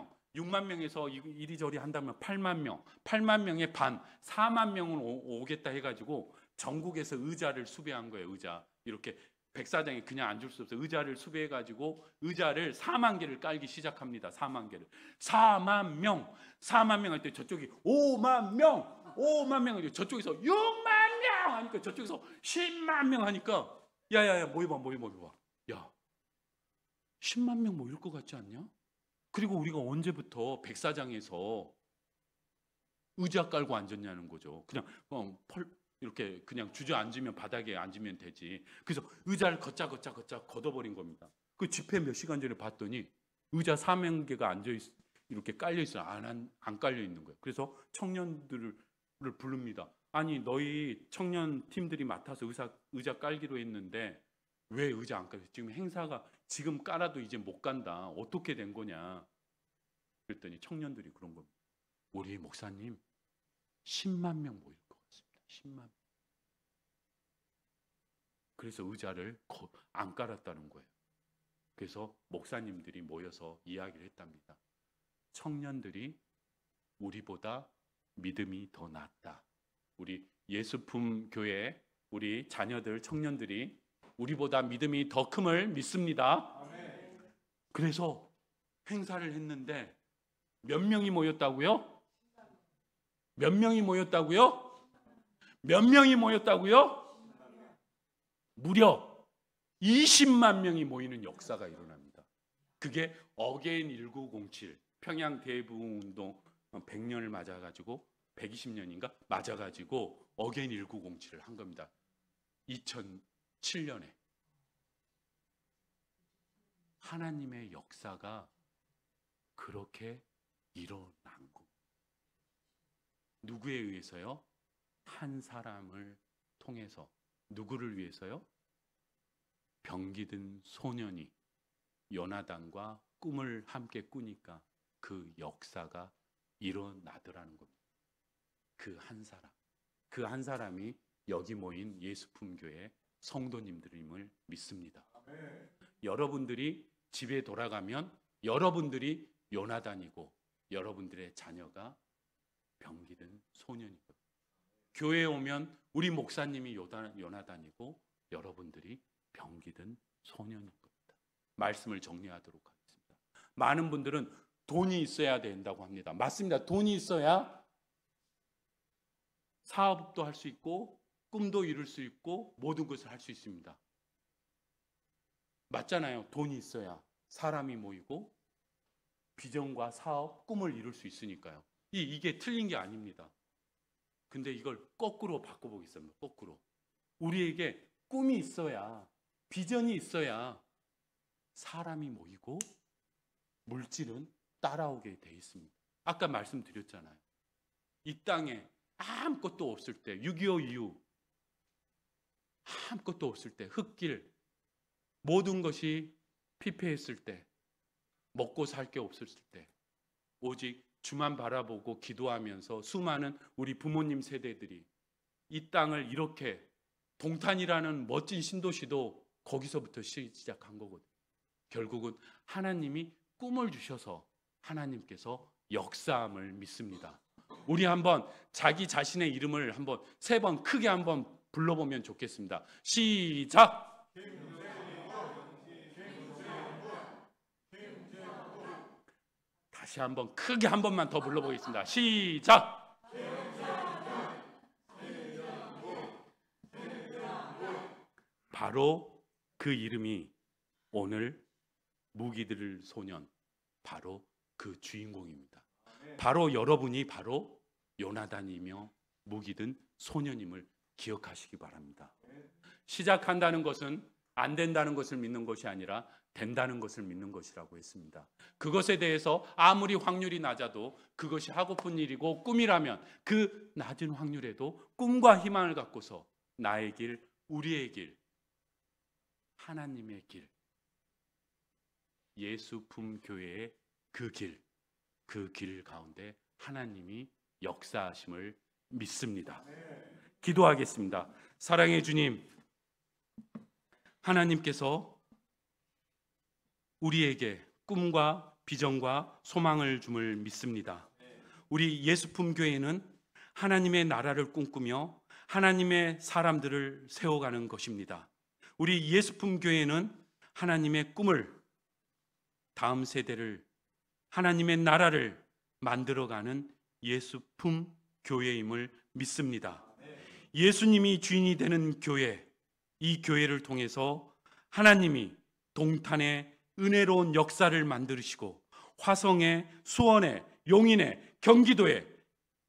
명에서 이리저리 한다면 8만 명, 8만 명의 반, 4만 명은 오겠다 해가지고 전국에서 의자를 수배한 거예요. 의자 이렇게 백사장에 그냥 앉을 수 없어요. 의자를 수배해가지고 의자를 4만 개를 깔기 시작합니다. 4만 개를. 4만 명 할 때 저쪽이 5만 명, 저쪽에서 6만 명 하니까 저쪽에서 10만 명 하니까 야야야 모여봐. 야 10만 명 모일 것 같지 않냐? 그리고 우리가 언제부터 백사장에서 의자 깔고 앉았냐는 거죠. 그냥 이렇게 그냥 주저앉으면 바닥에 앉으면 되지. 그래서 의자를 걷자 걷어버린 겁니다. 그 집회 몇 시간 전에 봤더니 의자 4만 개가 이렇게 깔려 있어요. 안 깔려 있는 거예요. 그래서 청년들을 부릅니다. 아니 너희 청년 팀들이 맡아서 의자 깔기로 했는데 왜 의자 안 깔려? 지금 행사가 지금 깔아도 이제 못 간다. 어떻게 된 거냐? 그랬더니 청년들이 그런 겁니다. 우리 목사님 10만 명 모일 것 같습니다. 10만 명. 그래서 의자를 안 깔았다는 거예요. 그래서 목사님들이 모여서 이야기를 했답니다. 청년들이 우리보다 믿음이 더 낫다. 우리 예수품 교회 우리 자녀들 청년들이 우리보다 믿음이 더 큼을 믿습니다. 그래서 행사를 했는데 몇 명이 모였다고요? 무려 20만 명이 모이는 역사가 일어납니다. 그게 어게인 1907 평양 대부운동 100년을 맞아가지고 120년인가 맞아가지고 어게인 1907을 한 겁니다. 2007년에 하나님의 역사가 그렇게 일어난 거. 누구에 의해서요? 한 사람을 통해서. 누구를 위해서요? 병기든 소년이 요나단과 꿈을 함께 꾸니까 그 역사가 일어나더라는 겁니다. 그 한 사람. 그 한 사람이 여기 모인 예수품교회 성도님들임을 믿습니다. 여러분들이 집에 돌아가면 여러분들이 요나단이고 여러분들의 자녀가 병기든 소년이고, 교회에 오면 우리 목사님이 요나단이고 여러분들이 병기든 소년인 겁니다. 말씀을 정리하도록 하겠습니다. 많은 분들은 돈이 있어야 된다고 합니다. 맞습니다. 돈이 있어야 사업도 할 수 있고 꿈도 이룰 수 있고 모든 것을 할 수 있습니다. 맞잖아요. 돈이 있어야 사람이 모이고 비전과 사업, 꿈을 이룰 수 있으니까요. 이게 틀린 게 아닙니다. 근데 이걸 거꾸로 바꿔보겠습니다. 거꾸로. 우리에게 꿈이 있어야, 비전이 있어야 사람이 모이고 물질은 따라오게 돼 있습니다. 아까 말씀드렸잖아요. 이 땅에 아무것도 없을 때, 6.25 이후 아무것도 없을 때, 흙길, 모든 것이 피폐했을 때, 먹고 살 게 없었을 때, 오직 주만 바라보고 기도하면서 수많은 우리 부모님 세대들이 이 땅을 이렇게, 동탄이라는 멋진 신도시도 거기서부터 시작한 거거든요. 결국은 하나님이 꿈을 주셔서 하나님께서 역사함을 믿습니다. 우리 한번 자기 자신의 이름을 한번 3번 크게 한번 불러보면 좋겠습니다. 시작! 다시 한번 크게 한 번만 더 불러보겠습니다. 시작! 바로 그 이름이 오늘 무기 들을 소년, 바로 그 주인공입니다. 바로 여러분이 바로 요나단이며 무기 든 소년임을 기억하시기 바랍니다. 시작한다는 것은 안 된다는 것을 믿는 것이 아니라 된다는 것을 믿는 것이라고 했습니다. 그것에 대해서 아무리 확률이 낮아도 그것이 하고픈 일이고 꿈이라면 그 낮은 확률에도 꿈과 희망을 갖고서 나의 길, 우리의 길, 하나님의 길, 예수품 교회의 그 길 가운데 하나님이 역사하심을 믿습니다. 기도하겠습니다. 사랑의 주님, 하나님께서 우리에게 꿈과 비전과 소망을 줌을 믿습니다. 우리 예수품 교회는 하나님의 나라를 꿈꾸며 하나님의 사람들을 세워가는 것입니다. 우리 예수품 교회는 하나님의 꿈을, 다음 세대를, 하나님의 나라를 만들어가는 예수품 교회임을 믿습니다. 예수님이 주인이 되는 교회, 이 교회를 통해서 하나님이 동탄의 은혜로운 역사를 만드시고 화성의, 수원의, 용인의, 경기도의,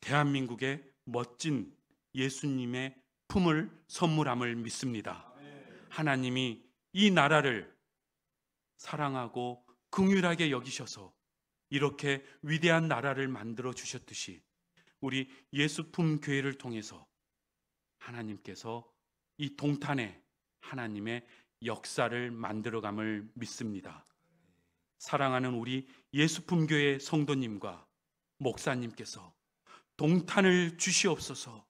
대한민국의 멋진 예수님의 품을 선물함을 믿습니다. 하나님이 이 나라를 사랑하고 긍휼하게 여기셔서 이렇게 위대한 나라를 만들어 주셨듯이 우리 예수품 교회를 통해서 하나님께서 이 동탄에 하나님의 역사를 만들어감을 믿습니다. 사랑하는 우리 예수품 교회 성도님과 목사님께서 동탄을 주시옵소서,